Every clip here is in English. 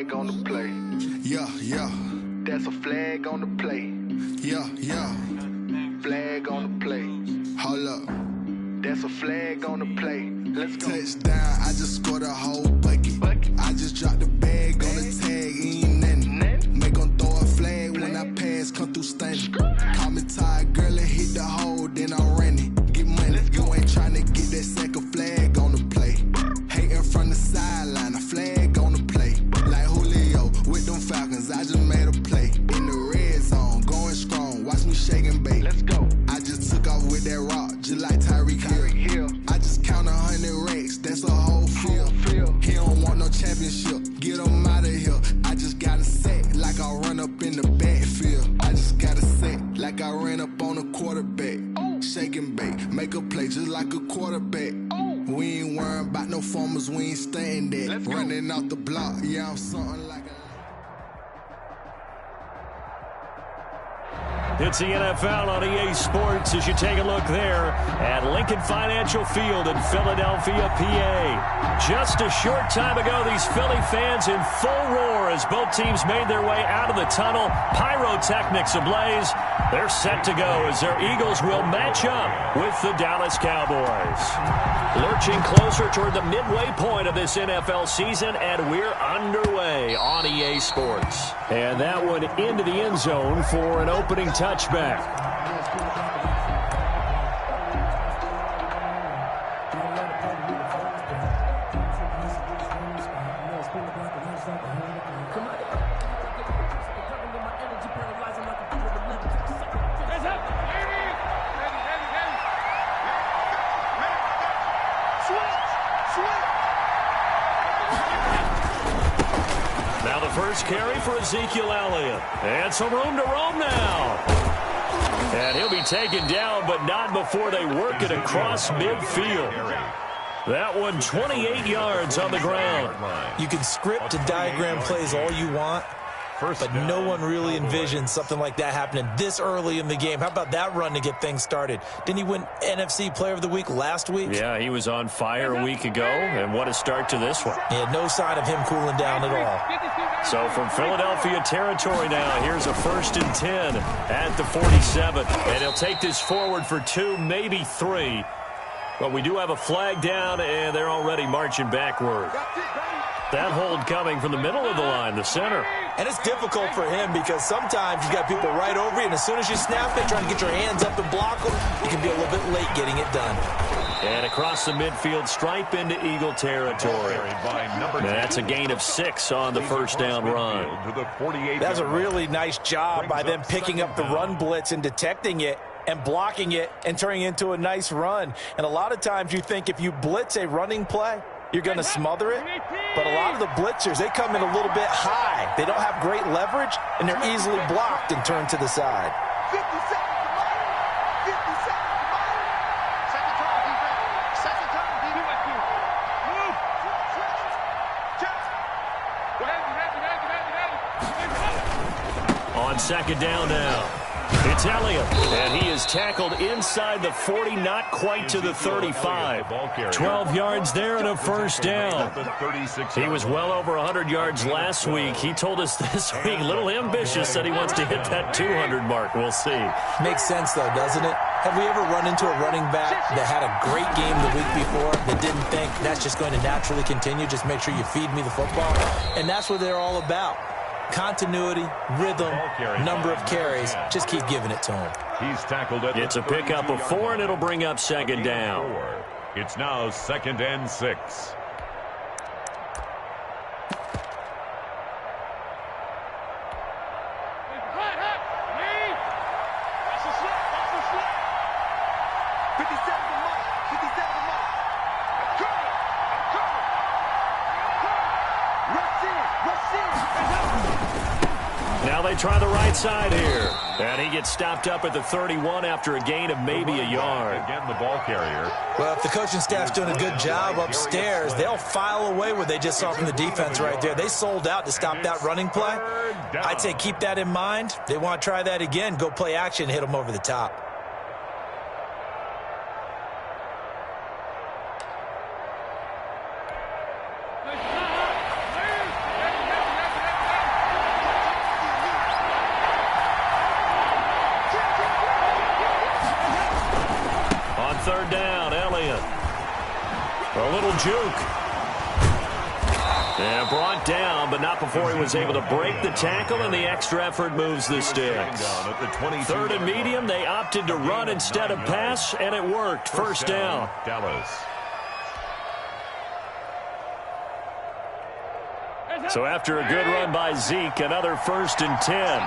flag on the play. Yeah, yeah. That's a flag on the play. Yeah, yeah. Flag on the play. Hold up. That's a flag on the play. Let's go. Touchdown, I just scored a whole bucket. I just dropped the bag on the tag, ain't nothing. Make 'em throw a flag when I pass, come through stunning. Call me tired, girl, and hit the hole, then I ran it. Get money, you ain't tryna get that second flag on the play. Hating from the sideline, a flag on the play. Like Julio with them Falcons, I just made a play. In the red zone, going strong, watch me shake and bake. Let's go. I just took off with that rock, just like Tyreek Hill. I just count 100 racks, that's a whole field. He don't want no championship, get him out of here. I just got a set, like I run up in the backfield. I just got a set, like I ran up on a quarterback. Shake and bake, make a play just like a quarterback. We ain't worrying about no formers, we ain't staying there. Running out the block, yeah, I'm something like a... It's the NFL on EA Sports as you take a look there at Lincoln Financial Field in Philadelphia, PA. Just a short time ago, these Philly fans in full roar as both teams made their way out of the tunnel. Pyrotechnics ablaze. They're set to go as their Eagles will match up with the Dallas Cowboys. Lurching closer toward the midway point of this NFL season, and we're underway on EA Sports. And that one into the end zone for an opening touchback. Now the first carry for Ezekiel Elliott. And some room to roam now. And he'll be taken down, but not before they work it across midfield. That one 28 yards on the ground. You can script and diagram plays all you want, but no one really envisions something like that happening this early in the game. How about that run to get things started? Didn't he win NFC Player of the Week last week? Yeah, he was on fire a week ago, and what a start to this one. Yeah, no sign of him cooling down at all. So from Philadelphia territory now, here's a 1st and 10 at the 47. And he'll take this forward for 2, maybe 3. But we do have a flag down, and they're already marching backward. That hold coming from the middle of the line, the center. And it's difficult for him because sometimes you got people right over you, and as soon as you snap it, trying to get your hands up and block them, you can be a little bit late getting it done. And across the midfield, stripe into Eagle territory. And that's a gain of 6 on the first down run. That's a really nice job by them picking up the run blitz and detecting it and blocking it and turning it into a nice run. And a lot of times you think if you blitz a running play, you're going to smother it. But a lot of the blitzers, they come in a little bit high. They don't have great leverage, and they're easily blocked and turned to the side. 50 seconds to mine. 50 seconds to mine. Second time, defense. Second time, defense. Move. Switch. Just. Go ahead. On second down now. It's Elliott, and he is tackled inside the 40, not quite to the 35. 12 yards there and a first down. He was well over 100 yards last week. He told us this week, a little ambitious, that he wants to hit that 200 mark. We'll see. Makes sense, though, doesn't it? Have we ever run into a running back that had a great game the week before that didn't think that's just going to naturally continue, just make sure you feed me the football? And that's what they're all about. Continuity, rhythm, number of carries. Just keep giving it to him. He's tackled it. It's a pickup of 4, and it'll bring up second down. It's now 2nd and 6. Now they try the right side here. And he gets stopped up at the 31 after a gain of maybe a yard. Again, the ball carrier. Well, if the coaching staff's doing a good job upstairs, they'll file away what they just saw from the defense right there. They sold out to stop that running play. I'd say keep that in mind. They want to try that again. Go play action, hit them over the top. A little juke. And brought down, but not before he was able to break the tackle, and the extra effort moves the sticks. Third and medium, they opted to run instead of pass, and it worked. First down. Dallas. So after a good run by Zeke, another 1st and 10.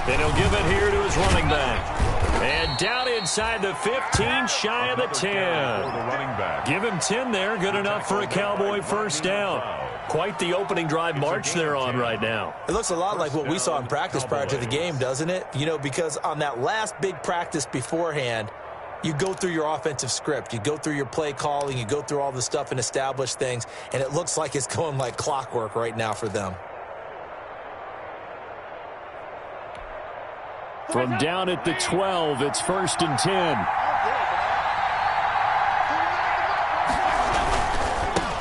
And he'll give it here to his running back. And down inside the 15, shy of the 10. Give him 10 there, good enough for a Cowboy first down. Quite the opening drive march they're on right now. It looks a lot like what we saw in practice prior to the game, doesn't it? You know, because on that last big practice beforehand, you go through your offensive script. You go through your play calling. You go through all the stuff and establish things. And it looks like it's going like clockwork right now for them. From down at the 12, it's 1st and 10.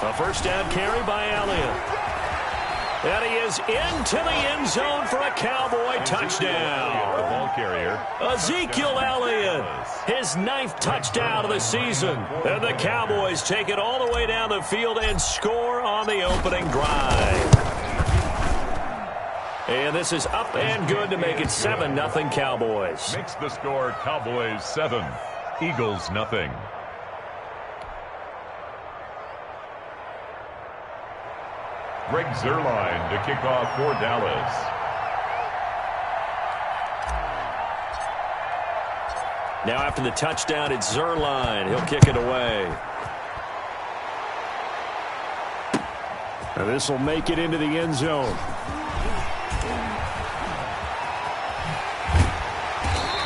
A first down carry by Elliott. And he is into the end zone for a Cowboy touchdown. The ball carrier, Ezekiel Elliott, his 9th touchdown of the season. And the Cowboys take it all the way down the field and score on the opening drive. And this is up and good to make it 7-0 Cowboys. makes the score Cowboys 7, Eagles nothing. Greg Zuerlein to kick off for Dallas. Now after the touchdown, it's Zuerlein. He'll kick it away. And this will make it into the end zone.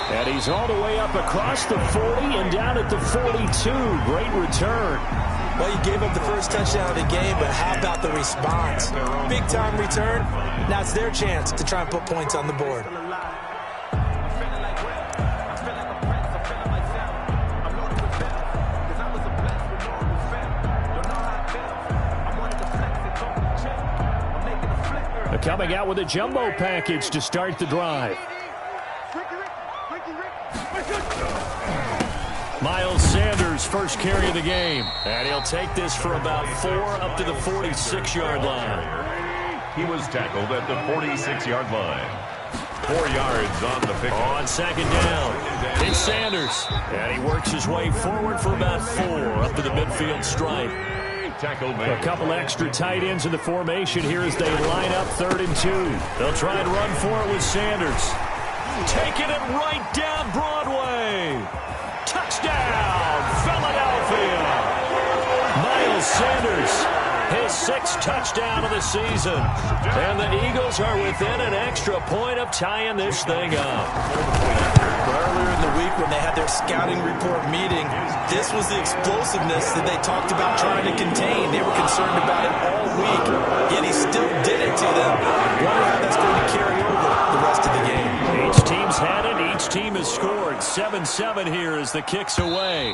And he's all the way up across the 40 and down at the 42. Great return. Well, you gave up the first touchdown of the game, but how about the response? Big-time return. Now it's their chance to try and put points on the board. Coming out with a jumbo package to start the drive. Miles Sanders, first carry of the game. And he'll take this for about 4 up to the 46-yard line. He was tackled at the 46-yard line. 4 yards on the pick. On second down, it's Sanders. And he works his way forward for about 4 up to the midfield stripe. A couple extra tight ends in the formation here as they line up 3rd and 2. They'll try and run for it with Sanders. Taking it right down Broadway. Touchdown, Philadelphia. Miles Sanders, his 6th touchdown of the season. And the Eagles are within an extra point of tying this thing up. Earlier in the week when they had their scouting report meeting, this was the explosiveness that they talked about trying to contain. They were concerned about it all week, yet he still did it to them. Wonder how that's going to carry over the rest of the game. Each team's had it. Each team has scored. 7-7 here as the kick's away.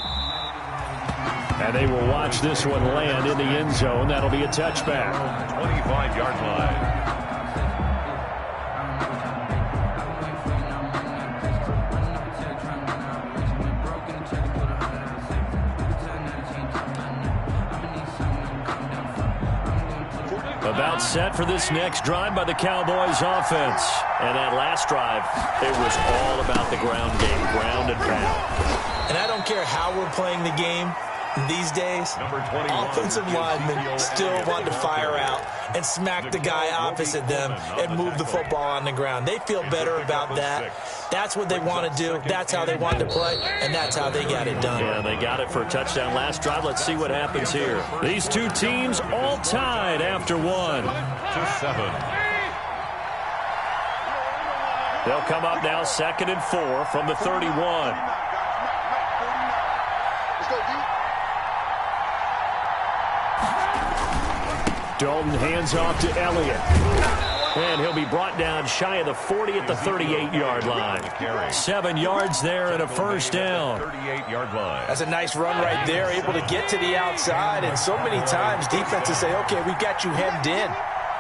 And they will watch this one land in the end zone. That'll be a touchback. 25-yard line. About set for this next drive by the Cowboys offense. And that last drive, it was all about the ground game, ground and pound. And I don't care how we're playing the game these days, offensive linemen still want to fire out and smack the guy opposite them and move the football on the ground. They feel better about that. That's what they want to do. That's how they want to play, and that's how they got it done. Yeah, they got it for a touchdown last drive. Let's see what happens here. These two teams all tied after 1. To 7. They'll come up now 2nd and 4 from the 31. Dalton hands off to Elliott. And he'll be brought down shy of the 40 at the 38-yard line. 7 yards there and a first down. 38-yard line. That's a nice run right there, able to get to the outside. And so many times defenses say, okay, we've got you hemmed in.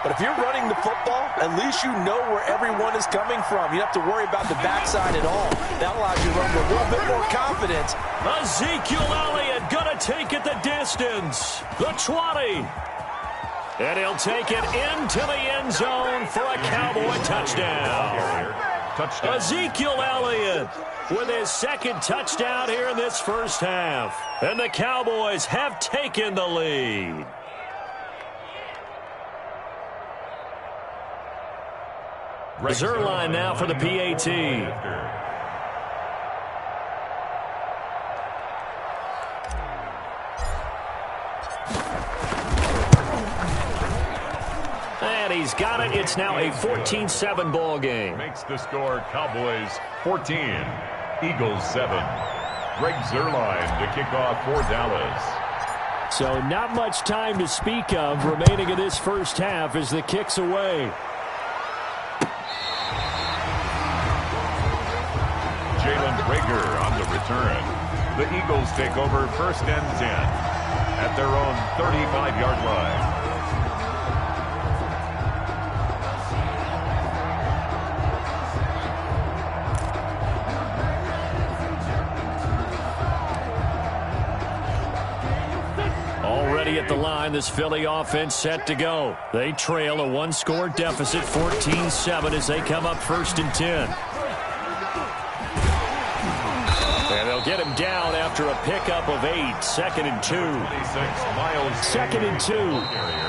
But if you're running the football, at least you know where everyone is coming from. You don't have to worry about the backside at all. That allows you to run with a little bit more confidence. Ezekiel Elliott gonna take it the distance. The 20. And he'll take it into the end zone for a Cowboy touchdown. Touchdown. Ezekiel Elliott with his second touchdown here in this first half. And the Cowboys have taken the lead. Zerline now for the PAT. And he's got it. It's now a 14-7 ball game. Makes the score Cowboys 14, Eagles 7. Greg Zerline to kick off for Dallas. So not much time to speak of remaining in this first half as the kick's away. Jalen Rager on the return. The Eagles take over 1st and 10 at their own 35-yard line. Already at the line, this Philly offense set to go. They trail a one-score deficit, 14-7, as they come up 1st and 10. And they'll get him down after a pickup of 8. 2nd and 2. 2nd and 2.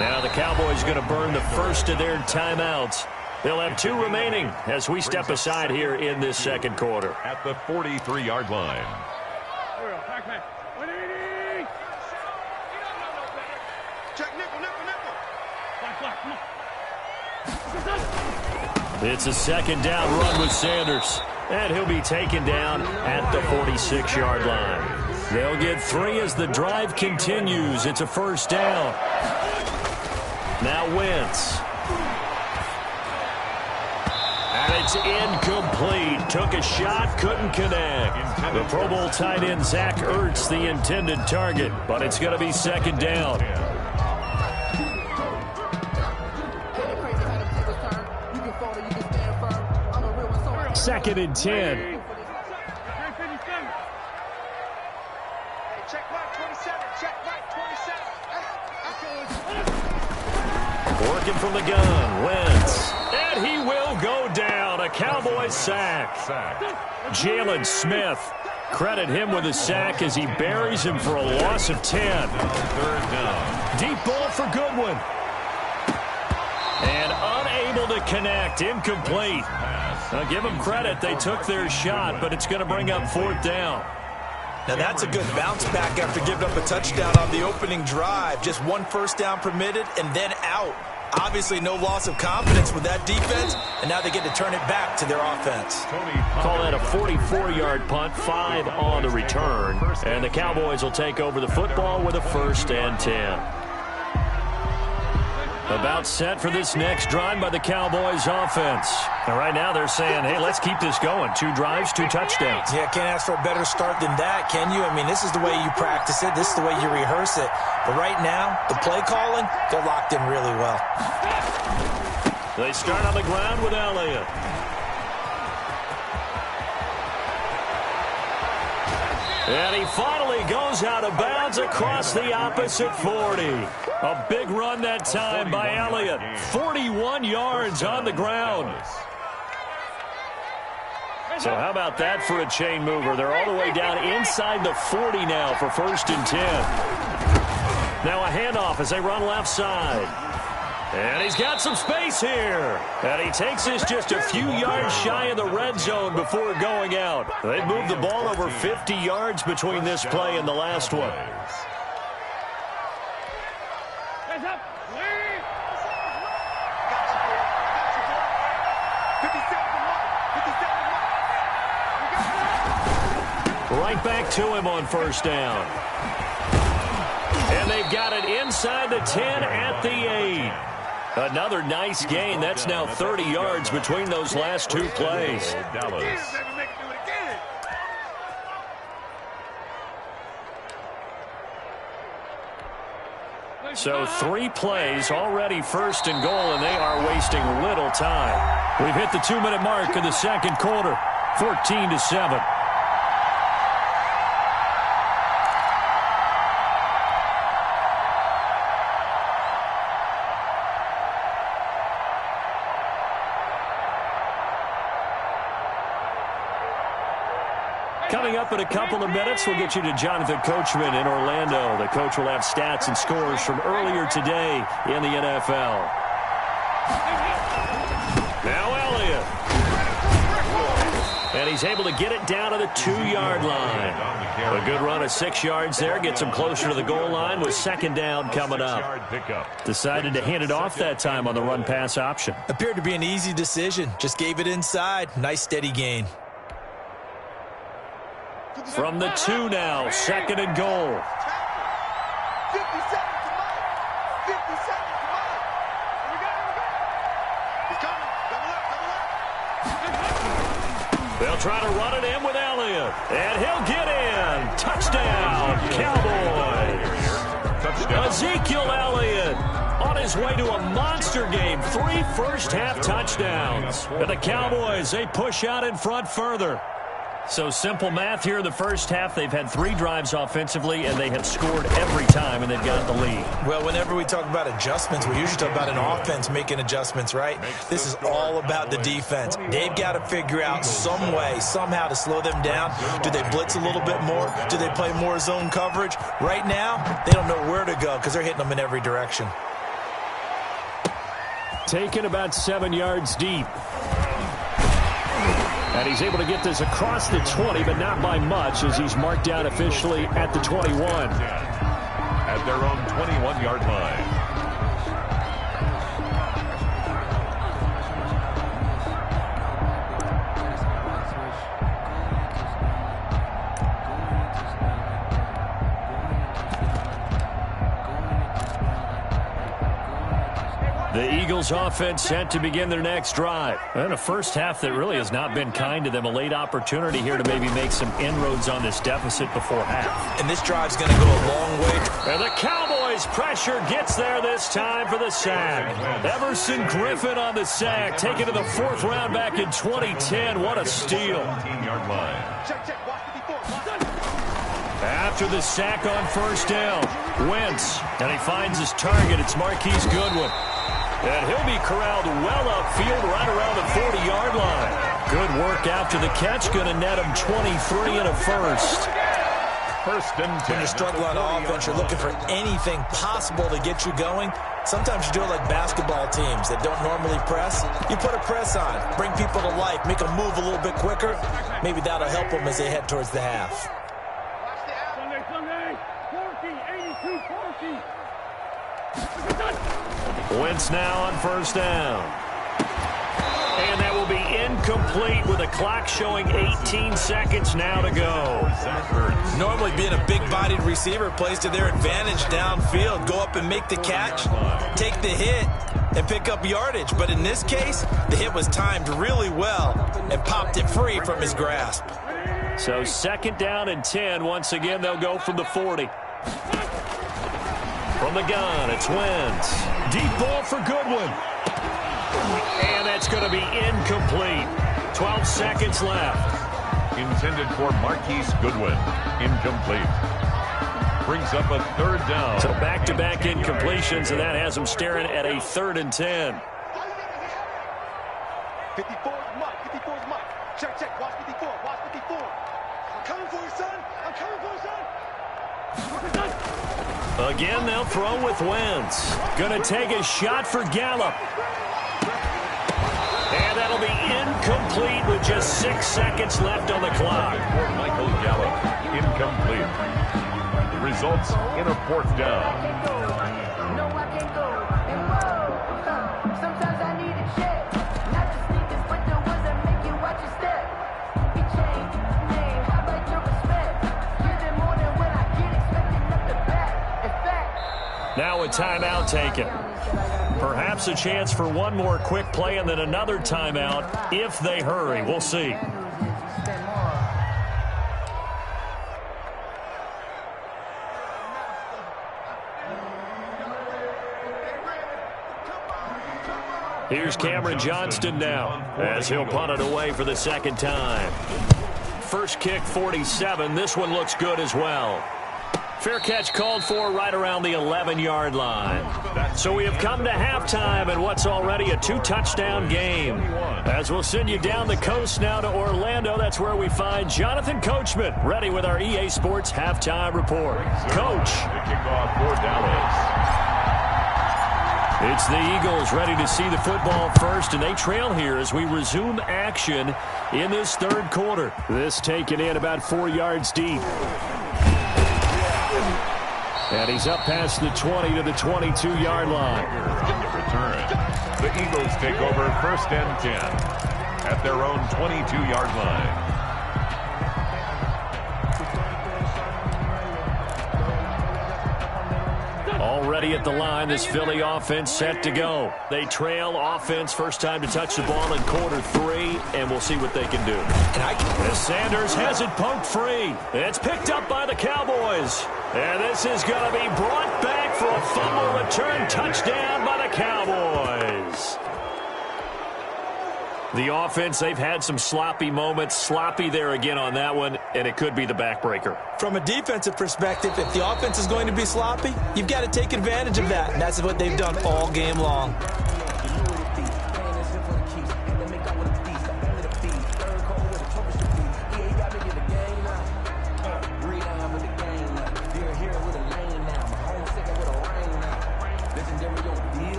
Now the Cowboys going to burn the first of their timeouts. They'll have 2 remaining as we step aside here in this second quarter. At the 43-yard line. It's a 2nd down run with Sanders. And he'll be taken down at the 46-yard line. They'll get 3 as the drive continues. It's a 1st down. Now Wentz. And it's incomplete. Took a shot, couldn't connect. The Pro Bowl tight end Zach Ertz, the intended target. But it's going to be 2nd down. 2nd and 10. Check right 27. Check right 27. Working from the gun. Wentz. And he will go down. A Cowboys sack. Jalen Smith. Credit him with a sack as he buries him for a loss of 10. 3rd down. Deep ball for Goodwin. And unable to connect. Incomplete. Now give them credit. They took their shot, but it's going to bring up 4th down. Now that's a good bounce back after giving up a touchdown on the opening drive. Just 1 first down permitted and then out. Obviously no loss of confidence with that defense, and now they get to turn it back to their offense. Call that a 44-yard punt, 5 on the return. And the Cowboys will take over the football with a 1st and 10. About set for this next drive by the Cowboys offense. And right now they're saying, hey, let's keep this going. 2 drives, 2 touchdowns. Yeah, can't ask for a better start than that, can you? I mean, this is the way you practice it. This is the way you rehearse it. But right now, the play calling, they're locked in really well. They start on the ground with Elliott. And he finally goes out of bounds across the opposite 40. A big run that time by Elliott. 41 yards on the ground. So how about that for a chain mover? They're all the way down inside the 40 now for 1st and 10. Now a handoff as they run left side. And he's got some space here. And he takes this just a few yards shy of the red zone before going out. They moved the ball over 50 yards between this play and the last one. Right back to him on 1st down. And they've got it inside the 10 at the 8. Another nice gain. That's now 30 yards between those last 2 plays. Dallas. So 3 plays already first and goal, and they are wasting little time. We've hit the 2-minute mark in the second quarter, 14-7. Coming up in a couple of minutes, we'll get you to Jonathan Coachman in Orlando. The coach will have stats and scores from earlier today in the NFL. Now Elliott. And he's able to get it down to the 2-yard line. A good run of 6 yards there. Gets him closer to the goal line with second down coming up. Decided to hand it off that time on the run-pass option. Appeared to be an easy decision. Just gave it inside. Nice steady gain. From the 2 now, second and goal. 50 seconds to Mike. 50 seconds to Mike. Here we go. He's coming. Double up. They'll try to run it in with Elliott. And he'll get in. Touchdown, Cowboys. Touchdown. Ezekiel Elliott on his way to a monster game. 3 first-half touchdowns. And the Cowboys, they push out in front further. So simple math here in the first half. They've had 3 drives offensively, and they have scored every time, and they've got the lead. Well, whenever we talk about adjustments, we usually talk about an offense making adjustments, right? This is all about the defense. They've got to figure out some way, somehow to slow them down. Do they blitz a little bit more? Do they play more zone coverage? Right now, they don't know where to go because they're hitting them in every direction. Taken about 7 yards deep. And he's able to get this across the 20, but not by much, as he's marked down officially at the 21. At their own 21-yard line. The Eagles offense set to begin their next drive. And a first half that really has not been kind to them. A late opportunity here to maybe make some inroads on this deficit before half. And this drive's going to go a long way. And the Cowboys pressure gets there this time for the sack. Everson Griffin on the sack, taken to the 4th round back in 2010. What a steal. 18-yard line. Check. Watch the before. After the sack on first down, Wentz, and he finds his target. It's Marquise Goodwin. And he'll be corralled well upfield right around the 40-yard line. Good work after the catch. Going to net him 23 and a first. First and 10. When you're struggling on offense, you're looking for anything possible to get you going. Sometimes you do it like basketball teams that don't normally press. You put a press on, bring people to life, make them move a little bit quicker. Maybe that'll help them as they head towards the half. Sunday. 40, 82, 40. Wentz now on first down. And that will be incomplete with a clock showing 18 seconds now to go. Normally being a big-bodied receiver plays to their advantage downfield. Go up and make the catch, take the hit, and pick up yardage. But in this case, the hit was timed really well and popped it free from his grasp. So second down and 10. Once again, they'll go from the 40. From the gun, it's Wentz. Deep ball for Goodwin. And that's going to be incomplete. 12 seconds left. Intended for Marquise Goodwin. Incomplete. Brings up a third down. So back-to-back incompletions, and that has them staring at a 3rd and 10. 54's Mike. 54's Mike. Check. Watch 54. Watch 54. I'm coming for you, son. I'm coming for you, son. Again, they'll throw with Wentz. Going to take a shot for Gallup. And that'll be incomplete with just 6 seconds left on the clock. Michael Gallup, incomplete. Results in a 4th down. No, I can't go. And whoa, sometimes I need a check. Not the sneakers, but the ones that make you watch your step. He changed name, how about your respect? Give them more than when I get expecting nothing back. In fact, Now a timeout taken. Perhaps a chance for one more quick play and then another timeout if they hurry. We'll see. Here's Cameron Johnston now as he'll punt it away for the second time. First kick, 47. This one looks good as well. Fair catch called for right around the 11-yard line. So we have come to halftime in what's already a 2-touchdown game. As we'll send you down the coast now to Orlando, that's where we find Jonathan Coachman ready with our EA Sports halftime report. Coach. The kickoff for Dallas. It's the Eagles ready to see the football first, and they trail here as we resume action in this third quarter. This taken in about 4 yards deep. And he's up past the 20 to the 22-yard line. On the return, the Eagles take over 1st and 10 at their own 22-yard line. Already at the line, this Philly offense set to go. They trail offense, first time to touch the ball in quarter 3, and we'll see what they can do. As Sanders has it poked free. It's picked up by the Cowboys. And this is going to be brought back for a fumble return touchdown by the Cowboys. The offense, they've had some sloppy moments. Sloppy there again on that one, and it could be the backbreaker. From a defensive perspective, if the offense is going to be sloppy, you've got to take advantage of that, and that's what they've done all game long.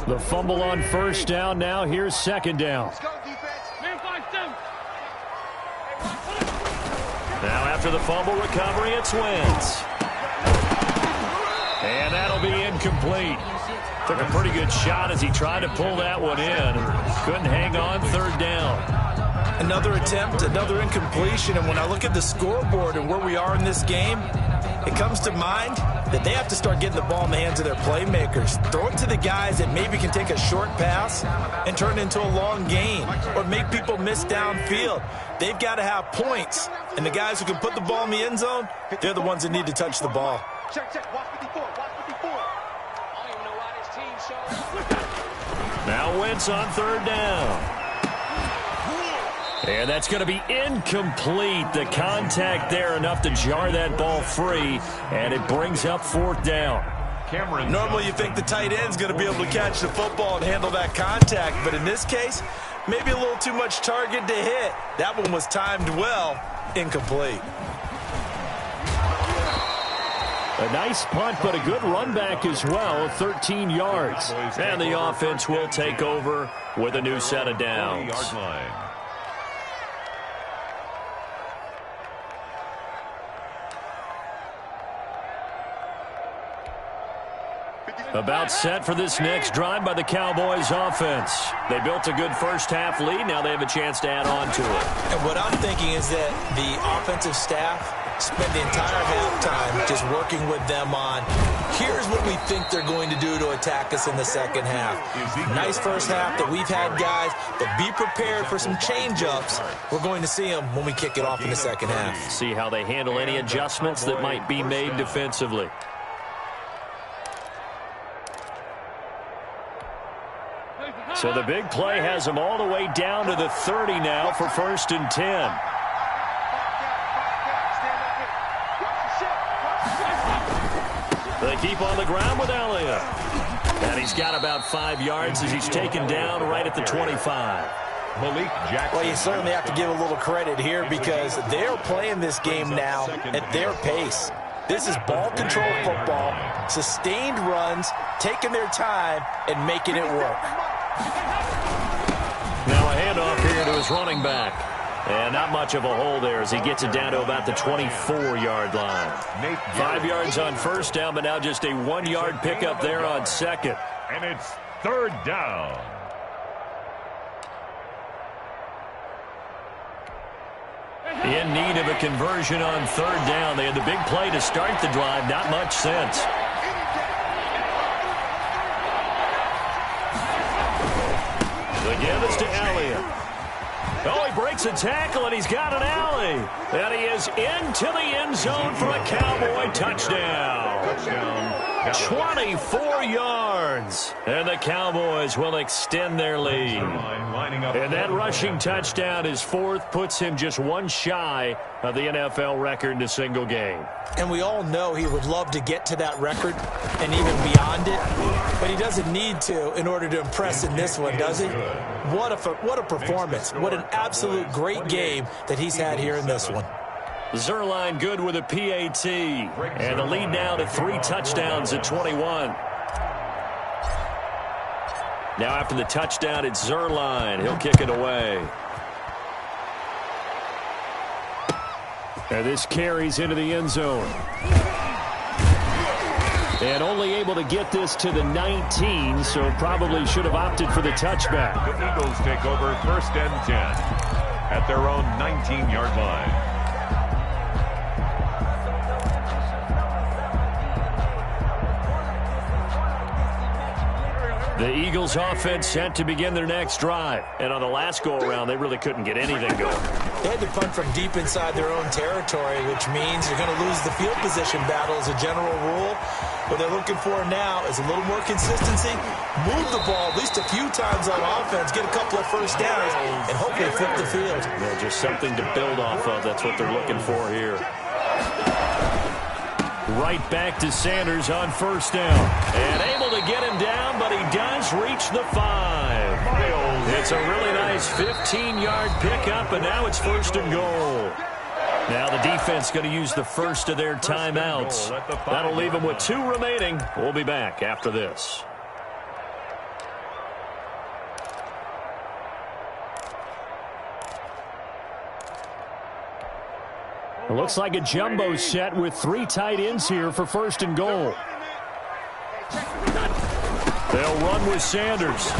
The fumble on first down. Now here's second down. Now after the fumble recovery, it's Wentz. And that'll be incomplete. Took a pretty good shot as he tried to pull that one in. Couldn't hang on, third down. Another attempt, another incompletion, and when I look at the scoreboard and where we are in this game, it comes to mind that they have to start getting the ball in the hands of their playmakers. Throw it to the guys that maybe can take a short pass and turn it into a long gain or make people miss downfield. They've got to have points, and the guys who can put the ball in the end zone, they're the ones that need to touch the ball. Check, watch 54, watch 54. I don't even know why this team shows. Now Wentz on third down. And that's going to be incomplete. The contact there enough to jar that ball free, and it brings up fourth down. Normally you think the tight end's going to be able to catch the football and handle that contact, but in this case, maybe a little too much target to hit. That one was timed well, incomplete. A nice punt, but a good run back as well, 13 yards. And the offense will take over with a new set of downs. About set for this next drive by the Cowboys offense. They built a good first-half lead. Now they have a chance to add on to it. And what I'm thinking is that the offensive staff spent the entire halftime just working with them on, here's what we think they're going to do to attack us in the second half. Nice first half that we've had, guys, but be prepared for some change-ups. We're going to see them when we kick it off in the second half. See how they handle any adjustments that might be made defensively. So the big play has them all the way down to the 30 now for 1st and 10. They keep on the ground with Elliott. And he's got about 5 yards as he's taken down right at the 25. Well, you certainly have to give a little credit here because they're playing this game now at their pace. This is ball control football, sustained runs, taking their time, and making it work. Now a handoff here to his running back. And not much of a hole there as he gets it down to about the 24-yard line. 5 yards on first down, but now just a 1-yard pickup there on second. And it's third down. In need of a conversion on third down. They had the big play to start the drive. Not much sense. The give is to Elliott. Oh, he breaks a tackle, and he's got an alley. And he is into the end zone for a Cowboy touchdown. 24 yards. And the Cowboys will extend their lead. And that rushing touchdown, his fourth, puts him just one shy of the NFL record in a single game. And we all know he would love to get to that record and even beyond it, but he doesn't need to in order to impress in this one, does he? What a performance. What an absolute great game that he's had here in this one. Zerline good with a PAT. And the lead now to 3 touchdowns at 21. Now after the touchdown, it's Zerline. He'll kick it away. And this carries into the end zone. And only able to get this to the 19, so probably should have opted for the touchback. The Eagles take over 1st and 10 at their own 19-yard line. The Eagles offense set to begin their next drive. And on the last go-around, they really couldn't get anything going. They had to punt from deep inside their own territory, which means you're going to lose the field position battle as a general rule. What they're looking for now is a little more consistency, move the ball at least a few times on offense, get a couple of first downs, and hopefully flip the field. Yeah, just something to build off of. That's what they're looking for here. Right back to Sanders on 1st down. And able to get him down, but he does reach the 5. It's a really nice 15-yard pickup, and now it's 1st and goal. Now the defense going to use the first of their timeouts. That'll leave them with 2 remaining. We'll be back after this. It looks like a jumbo set with 3 tight ends here for 1st and goal. They'll run with Sanders.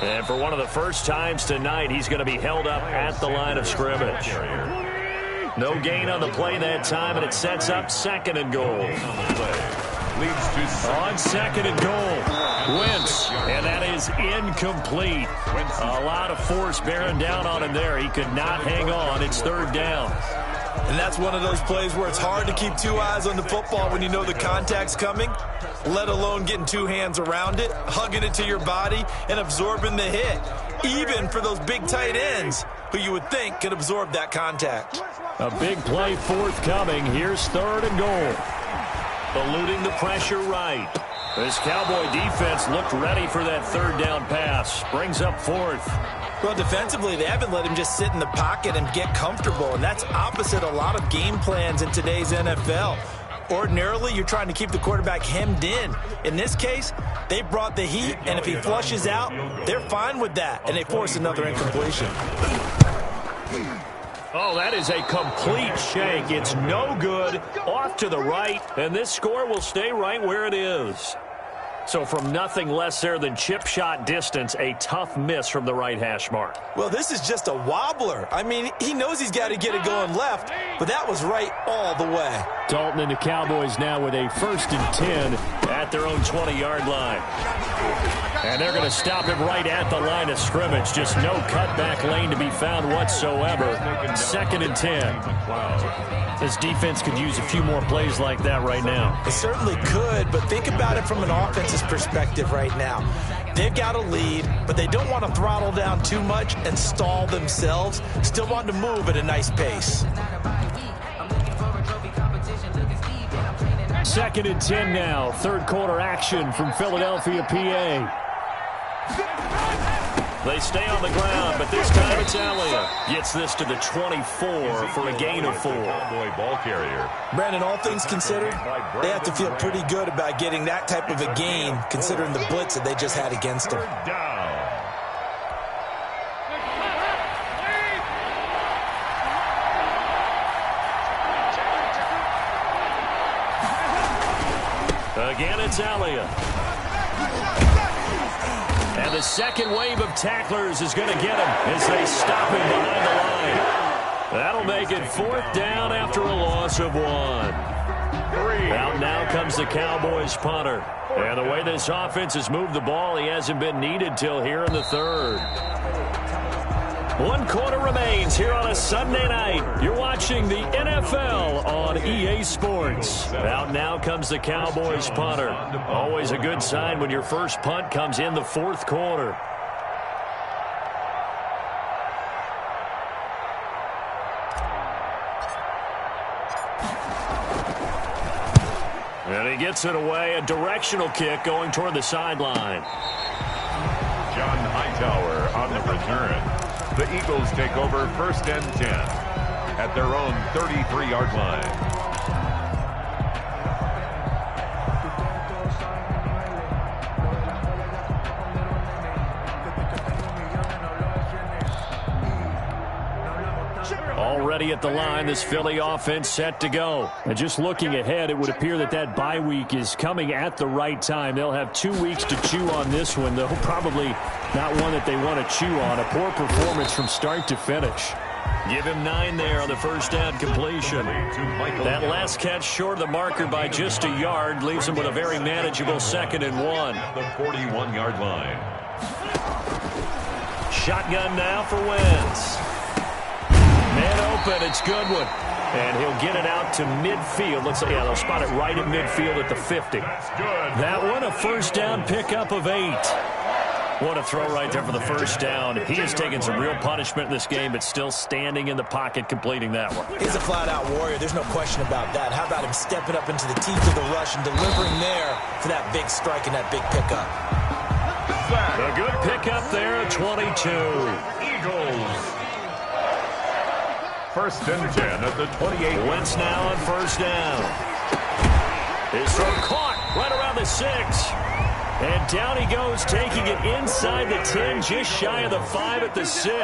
And for one of the first times tonight, he's going to be held up at the line of scrimmage. No gain on the play that time, and it sets up 2nd and goal. On 2nd and goal, Wentz, and that is incomplete. A lot of force bearing down on him there. He could not hang on. It's 3rd down. And that's one of those plays where it's hard to keep 2 eyes on the football when you know the contact's coming, let alone getting 2 hands around it, hugging it to your body, and absorbing the hit, even for those big tight ends who you would think could absorb that contact. A big play forthcoming. Here's 3rd and goal. Eluding the pressure right. This Cowboy defense looked ready for that 3rd down pass. Brings up 4th. Well, defensively, they haven't let him just sit in the pocket and get comfortable, and that's opposite a lot of game plans in today's NFL. Ordinarily, you're trying to keep the quarterback hemmed in. In this case, they brought the heat, and if he flushes out, they're fine with that, and they force another incompletion. Oh, that is a complete shank. It's no good. Off to the right, and this score will stay right where it is. So from nothing less there than chip shot distance, a tough miss from the right hash mark. Well, this is just a wobbler. I mean, he knows he's got to get it going left, but that was right all the way. Dalton and the Cowboys now with a 1st and 10 at their own 20-yard line. And they're going to stop him right at the line of scrimmage. Just no cutback lane to be found whatsoever. 2nd and 10. This defense could use a few more plays like that right now. It certainly could, but think about it from an offense's perspective right now. They've got a lead, but they don't want to throttle down too much and stall themselves. Still want to move at a nice pace. 2nd and 10 now. 3rd quarter action from Philadelphia, PA. They stay on the ground, but this time it's Elliott. Gets this to the 24 for a gain of 4. Boy, ball carrier. Brandon, all things considered, they have to feel pretty good about getting that type of a gain, considering the blitz that they just had against them. Down. Again, it's Elliott. And the second wave of tacklers is going to get him as they stop him behind the line. That'll make it 4th down after a loss of 1. Out now comes the Cowboys punter. And the way this offense has moved the ball, he hasn't been needed till here in the 3rd. One quarter remains here on a Sunday night. You're watching the NFL on EA Sports. Out now comes the Cowboys punter. Always a good sign when your first punt comes in the fourth quarter. And he gets it away. A directional kick going toward the sideline. John Hightower on the return. The Eagles take over first and 10 at their own 33-yard line. Already at the line, this Philly offense set to go. And just looking ahead, it would appear that bye week is coming at the right time. They'll have 2 weeks to chew on this one, though probably not one that they want to chew on. A poor performance from start to finish. Give him 9 there on the first down completion. That last catch short of the marker by just a yard leaves him with a very manageable 2nd and 1. The 41-yard line. Shotgun now for Wentz. Man open, it's Goodwin. And he'll get it out to midfield. Looks like, they'll spot it right at midfield at the 50. That one, a first down pickup of 8. What a throw right there for the first down. He has taken some real punishment in this game, but still standing in the pocket, completing that one. He's a flat-out warrior. There's no question about that. How about him stepping up into the teeth of the rush and delivering there for that big strike and that big pickup? A good pickup there at 22. Eagles. First and 10 at the 28. Wentz now on first down. His throw caught right around the 6. And down he goes, taking it inside the 10, just shy of the 5 at the 6.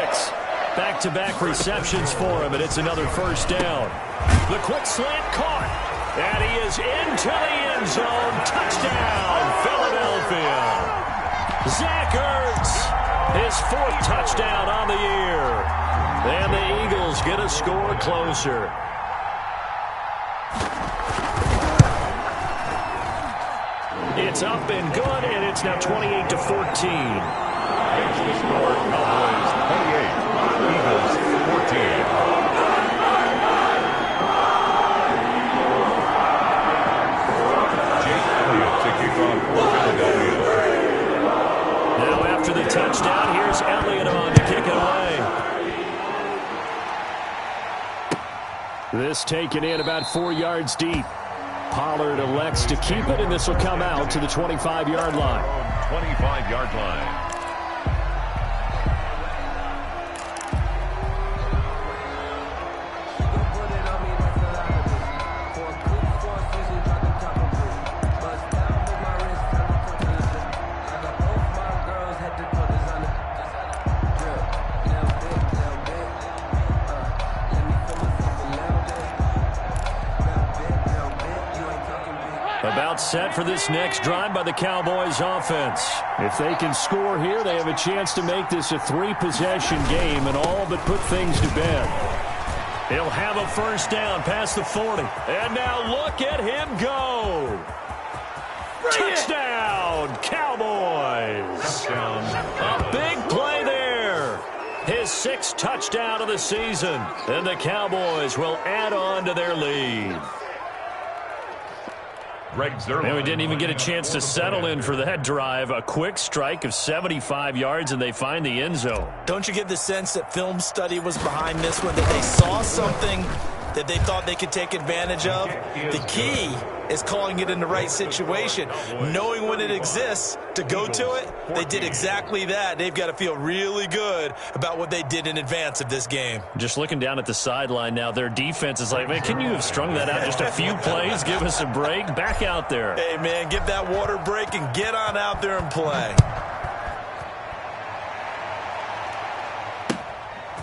Back-to-back receptions for him, and it's another first down. The quick slant caught. And he is into the end zone. Touchdown, Philadelphia. Zach Ertz, his 4th touchdown on the year. And the Eagles get a score closer. It's up and good, and it's now 28-14. It's the score, Cowboys 28, Eagles 14. Jake Elliott to kick off for Philadelphia. Now after the touchdown, here's Elliott on to kick it away. This taken in about 4 yards deep. Pollard elects to keep it, and this will come out to the 25-yard line. 25-yard line. About set for this next drive by the Cowboys offense. If they can score here, they have a chance to make this a 3-possession game and all but put things to bed. He'll have a first down past the 40. And now look at him go. Touchdown, Cowboys. Touchdown. A big play there. His 6th touchdown of the season. And the Cowboys will add on to their lead. And we didn't even get a chance to settle in for that drive. A quick strike of 75 yards, and they find the end zone. Don't you get the sense that film study was behind this one, that they saw something that they thought they could take advantage of? The key is calling it in the right situation. Knowing when it exists to go to it, they did exactly that. They've got to feel really good about what they did in advance of this game. Just looking down at the sideline now, their defense is like, man, can you have strung that out just a few plays? Give us a break. Back out there. Hey, man, give that water break and get on out there and play.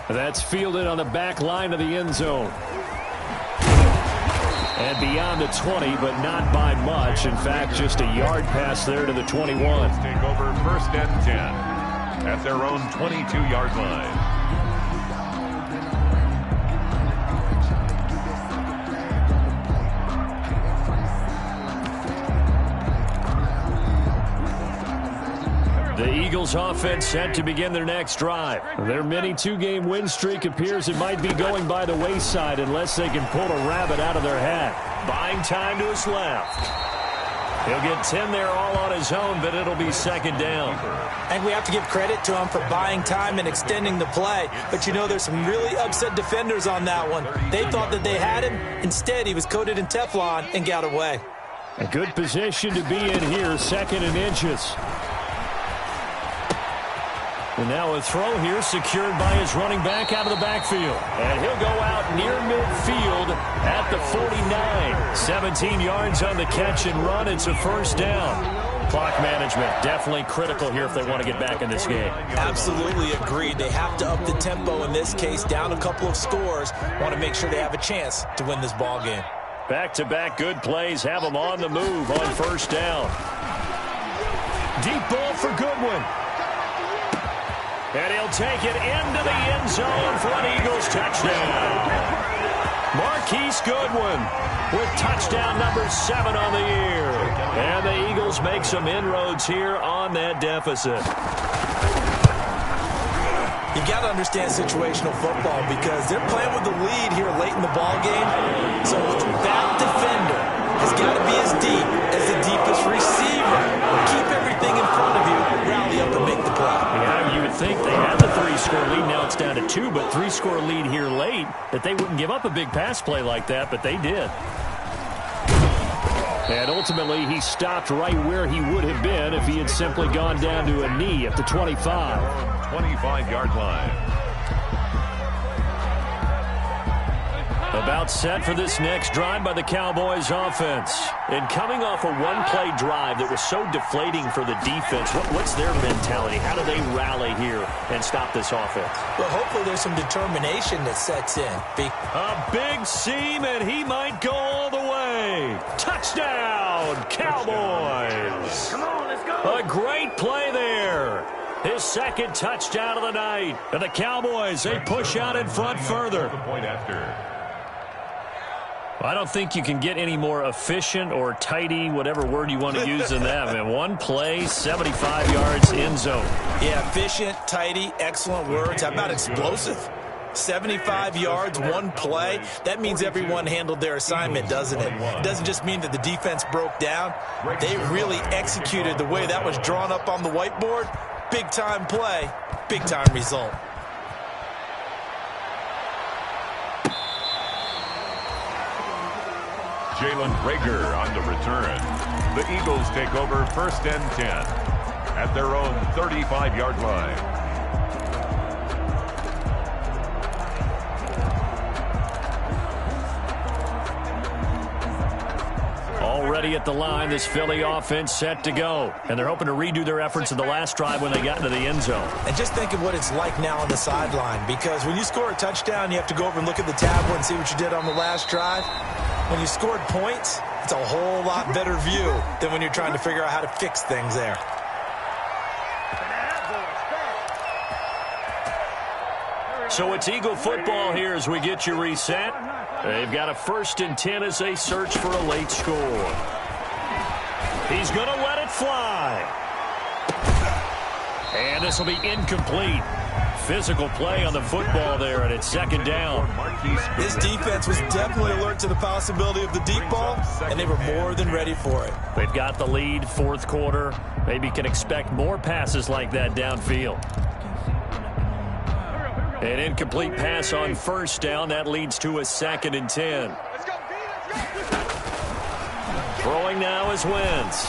That's fielded on the back line of the end zone. And beyond the 20, but not by much. In fact, just a yard pass there to the 21. Take over first and 10 at their own 22-yard line. The Eagles Eagles offense set to begin their next drive. Their mini two-game win streak appears it might be going by the wayside unless they can pull a rabbit out of their hat. Buying time to his left. He'll get 10 there all on his own, but it'll be second down. And we have to give credit to him for buying time and extending the play. But you know, there's some really upset defenders on that one. They thought that they had him. Instead, he was coated in Teflon and got away. A good position to be in here, second and inches. And now a throw here secured by his running back out of the backfield. And he'll go out near midfield at the 49. 17 yards on the catch and run. It's a first down. Clock management definitely critical here if they want to get back in this game. Absolutely agreed. They have to up the tempo in this case, down a couple of scores. Want to make sure they have a chance to win this ball game. Back-to-back good plays have them on the move on first down. Deep ball for Goodwin. And he'll take it into the end zone for an Eagles touchdown. Marquise Goodwin with touchdown number 7 on the year. And the Eagles make some inroads here on that deficit. You got to understand situational football because they're playing with the lead here late in the ball game. So that defender has got to be as deep as the deepest receiver. Keep everything in front of you, rally up and make the play. Yeah, you would think they had the 3-score lead. Now it's down to 2, but 3-score lead here late, that they wouldn't give up a big pass play like that, but they did. And ultimately, he stopped right where he would have been if he had simply gone down to a knee at the 25. 25-yard line. About set for this next drive by the Cowboys offense. And coming off a one-play drive that was so deflating for the defense, what's their mentality? How do they rally here and stop this offense? Well, hopefully there's some determination that sets in. A big seam, and he might go all the way. Touchdown, Cowboys. Come on, let's go. A great play there. His second touchdown of the night. And the Cowboys, they push out in front further. Point after. I don't think you can get any more efficient or tidy, whatever word you want to use in that. Man, one play, 75 yards, end zone. Yeah, efficient, tidy, excellent words. How about explosive? 75 yards, one play. That means everyone handled their assignment, doesn't it? It doesn't just mean that the defense broke down. They really executed the way that was drawn up on the whiteboard. Big-time play, big-time result. Jalen Rager on the return. The Eagles take over first and 10 at their own 35-yard line. Already at the line, this Philly offense set to go. And they're hoping to redo their efforts in the last drive when they got into the end zone. And just think of what it's like now on the sideline, because when you score a touchdown, you have to go over and look at the tablet and see what you did on the last drive. When you scored points, it's a whole lot better view than when you're trying to figure out how to fix things there. So it's Eagle football here as we get you reset. They've got a 1st and 10 as they search for a late score. He's going to let it fly. And this will be incomplete. Physical play on the football there, and it's second down. This defense was definitely alert to the possibility of the deep ball, and they were more than ready for it. They've got the lead, 4th quarter. Maybe can expect more passes like that downfield. An incomplete pass on first down. That leads to a 2nd and 10. Throwing now is Wentz.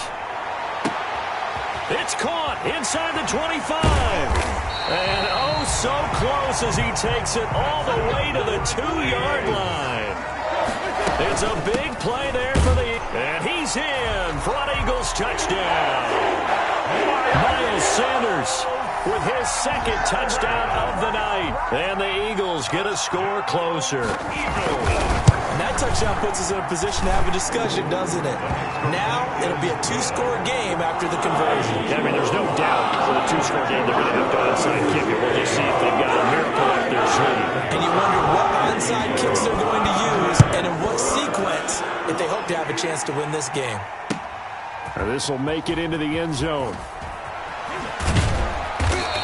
It's caught inside the 25. And oh, so close as he takes it all the way to the 2-yard line. It's a big play there for the... And he's in for an Eagles touchdown. Miles Sanders with his 2nd touchdown of the night. And the Eagles get a score closer. And that touchdown puts us in a position to have a discussion, doesn't it? Now, it'll be a 2-score game after the conversion. Yeah, I mean, there's no doubt for the 2-score game they're going to have to onside kick it. We'll just see if they've got a miracle up their sleeve. And you wonder what onside kicks they're going to use and in what sequence if they hope to have a chance to win this game. This will make it into the end zone.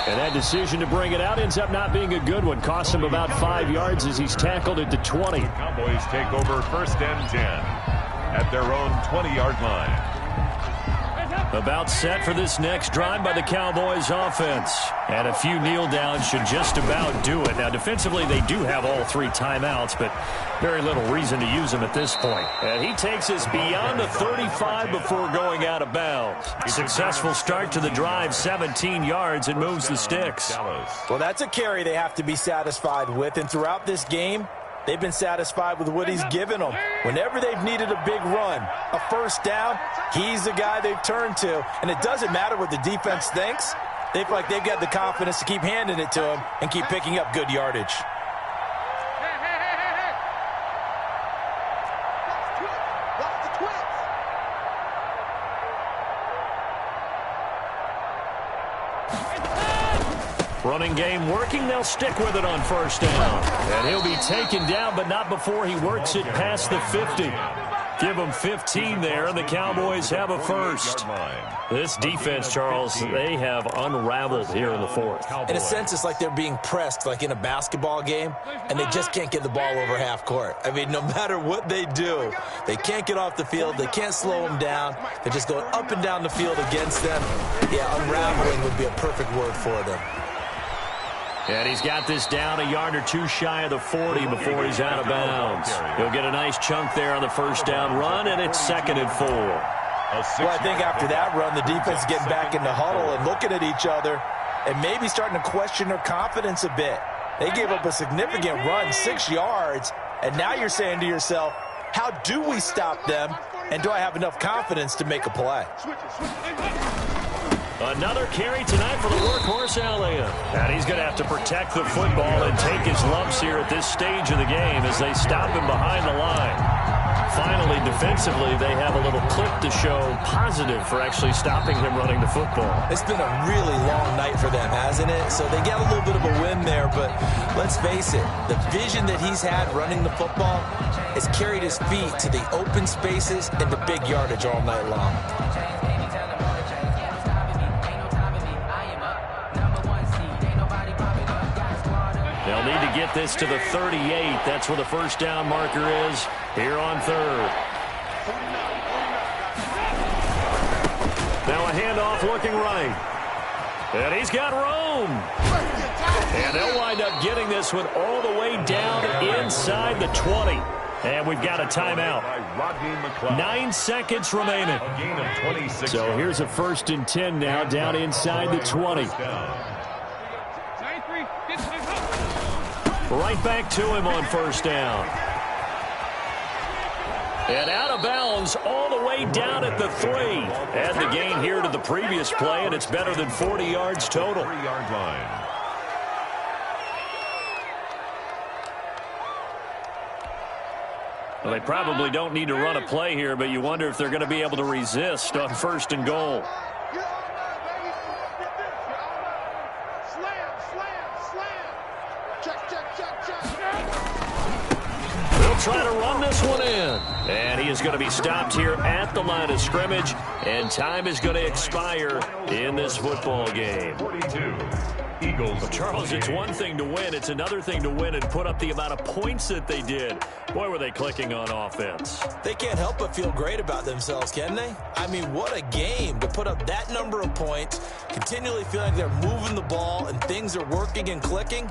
And that decision to bring it out ends up not being a good one. Costs him about 5 yards as he's tackled at the 20. Cowboys take over 1st and 10 at their own 20-yard line. About set for this next drive by the Cowboys offense. And a few kneel downs should just about do it. Now, defensively, they do have all 3 timeouts, but very little reason to use them at this point. And he takes us beyond the 35 before going out of bounds. Successful start to the drive, 17 yards, and moves the sticks. Well, that's a carry they have to be satisfied with. And throughout this game, they've been satisfied with what he's given them. Whenever they've needed a big run, a first down, he's the guy they've turned to. And it doesn't matter what the defense thinks. They feel like they've got the confidence to keep handing it to him and keep picking up good yardage. Running game working. They'll stick with it on first down. And he'll be taken down, but not before he works it past the 50. Give them 15 there, and the Cowboys have a first. This defense, Charles, they have unraveled here in the fourth. In a sense, it's like they're being pressed like in a basketball game, and they just can't get the ball over half court. I mean, no matter what they do, they can't get off the field. They can't slow them down. They're just going up and down the field against them. Yeah, unraveling would be a perfect word for them. And he's got this down a yard or two shy of the 40 before he's out of bounds. He'll get a nice chunk there on the first down run, and it's 2nd and 4. Well, I think after that run, the defense is getting back in the huddle and looking at each other and maybe starting to question their confidence a bit. They gave up a significant run, 6 yards, and now you're saying to yourself, how do we stop them, and do I have enough confidence to make a play? Another carry tonight for the workhorse Elliott. And he's going to have to protect the football and take his lumps here at this stage of the game as they stop him behind the line. Finally, defensively, they have a little clip to show positive for actually stopping him running the football. It's been a really long night for them, hasn't it? So they get a little bit of a win there, but let's face it, the vision that he's had running the football has carried his feet to the open spaces and the big yardage all night long. They'll need to get this to the 38. That's where the first down marker is here on 3rd. Now a handoff looking right. And he's got room. And they'll wind up getting this one all the way down inside the 20. And we've got a timeout. 9 seconds remaining. So here's a 1st and 10 now down inside the 20. Right back to him on first down. And out of bounds all the way down at the 3. Add the gain here to the previous play, and it's better than 40 yards total. 3-yard line. Well, they probably don't need to run a play here, but you wonder if they're going to be able to resist on 1st and goal. Try to run this one in. And he is going to be stopped here at the line of scrimmage. And time is going to expire in this football game. 42. Eagles. Well, Charles, it's one thing to win. It's another thing to win and put up the amount of points that they did. Boy, were they clicking on offense. They can't help but feel great about themselves, can they? I mean, what a game to put up that number of points, continually feeling they're moving the ball and things are working and clicking.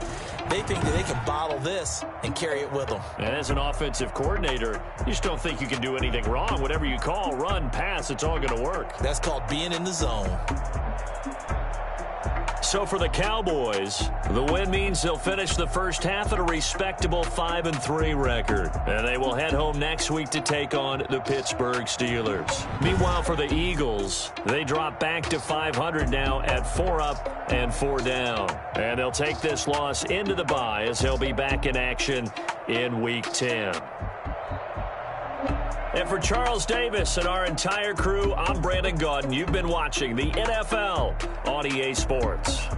They think that they can bottle this and carry it with them. And as an offensive coordinator, you just don't think you can do anything wrong. Whatever you call, run, pass, it's all going to work. That's called being in the zone. So for the Cowboys, the win means they'll finish the first half at a respectable 5-3 record. And they will head home next week to take on the Pittsburgh Steelers. Meanwhile, for the Eagles, they drop back to 500 now at 4 up and 4 down. And they'll take this loss into the bye as they'll be back in action in Week 10. And for Charles Davis and our entire crew, I'm Brandon Gaudin. You've been watching the NFL on EA Sports.